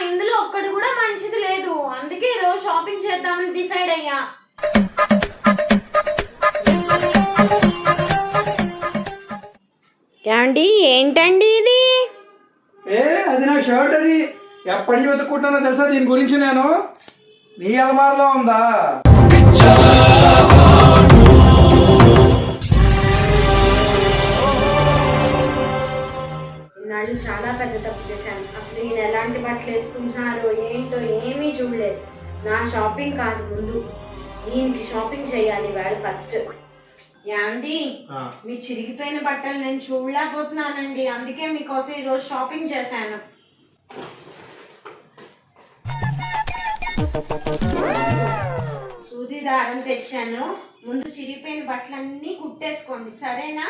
ఇందులో ఒక్కటి కూడా మంచిది లేదు. అందుకే ఈరోజు షాపింగ్ చేద్దామని డిసైడ్ అయ్యా. ఏమండి ఏంటండి ఇది? అది నా షర్ట్. అది ఎప్పటి నుంచి వెతుక్కుంటానో తెలుసా దీని గురించి నేను. నీ అలమారలో ఉందా? నాడు చాలా పెద్ద తప్పు చేశాను. అసలు ఈయన ఎలాంటి బట్టలు వేసుకుంటున్నారో ఏంటో ఏమీ చూడలేదు. నా షాపింగ్ కాదు, ముందు ఈయనకి షాపింగ్ చేయాలి వాడు ఫస్ట్. యాండి మీ చిరిగిపోయిన బట్టలు నేను చూడలేకపోతున్నానండి. అందుకే మీకోసం ఈరోజు షాపింగ్ చేశాను. సూది దారం తెచ్చాను. ముందు చిరిగిపోయిన బట్టలన్నీ కుట్టేసుకోండి, సరేనా?